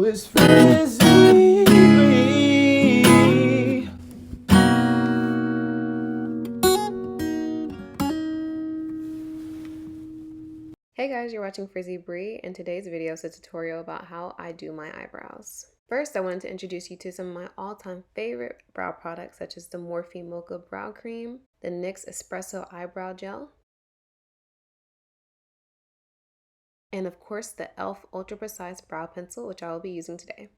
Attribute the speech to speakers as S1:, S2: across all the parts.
S1: So it's frizzy.
S2: Hey guys, you're watching Frizzy Bree, and today's video is a tutorial about how I do my eyebrows. First, I wanted to introduce you to some of my all-time favorite brow products such as the Morphe Mocha Brow Cream, the NYX Espresso Eyebrow Gel, and of course the e.l.f. Ultra Precise Brow Pencil, which I will be using today.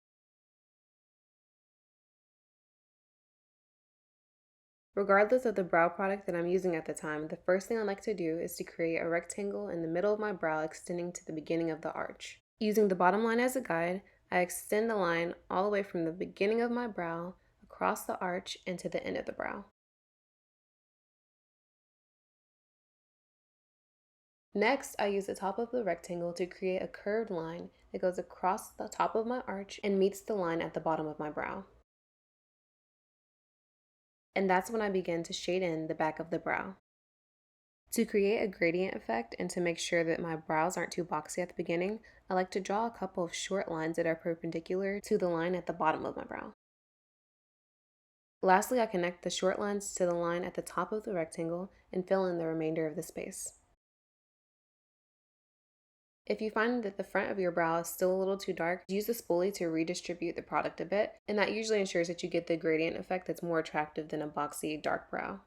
S2: Regardless of the brow product that I'm using at the time, the first thing I like to do is to create a rectangle in the middle of my brow extending to the beginning of the arch. Using the bottom line as a guide, I extend the line all the way from the beginning of my brow across the arch and to the end of the brow. Next, I use the top of the rectangle to create a curved line that goes across the top of my arch and meets the line at the bottom of my brow. And that's when I begin to shade in the back of the brow. To create a gradient effect and to make sure that my brows aren't too boxy at the beginning, I like to draw a couple of short lines that are perpendicular to the line at the bottom of my brow. Lastly, I connect the short lines to the line at the top of the rectangle and fill in the remainder of the space. If you find that the front of your brow is still a little too dark, use the spoolie to redistribute the product a bit, and that usually ensures that you get the gradient effect that's more attractive than a boxy dark brow.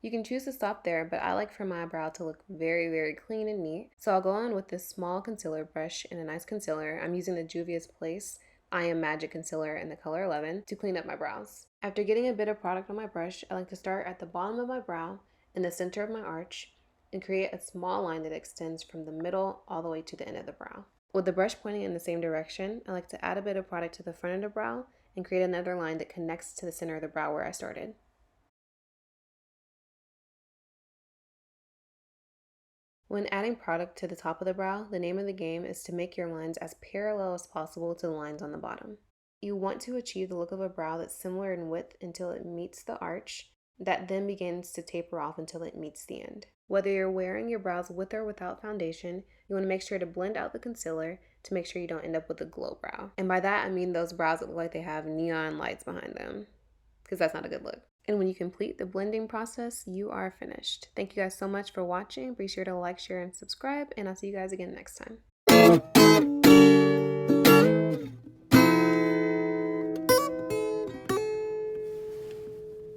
S2: You can choose to stop there, but I like for my brow to look very, very clean and neat. So I'll go in with this small concealer brush and a nice concealer. I'm using the Juvia's Place I Am Magic Concealer in the color 11 to clean up my brows. After getting a bit of product on my brush, I like to start at the bottom of my brow in the center of my arch and create a small line that extends from the middle all the way to the end of the brow. With the brush pointing in the same direction, I like to add a bit of product to the front of the brow and create another line that connects to the center of the brow where I started. When adding product to the top of the brow, the name of the game is to make your lines as parallel as possible to the lines on the bottom. You want to achieve the look of a brow that's similar in width until it meets the arch, that then begins to taper off until it meets the end. Whether you're wearing your brows with or without foundation, you want to make sure to blend out the concealer to make sure you don't end up with a glow brow. And by that, I mean those brows that look like they have neon lights behind them, because that's not a good look. And when you complete the blending process, you are finished. Thank you guys so much for watching. Be sure to like, share, and subscribe, and I'll see you guys again next time.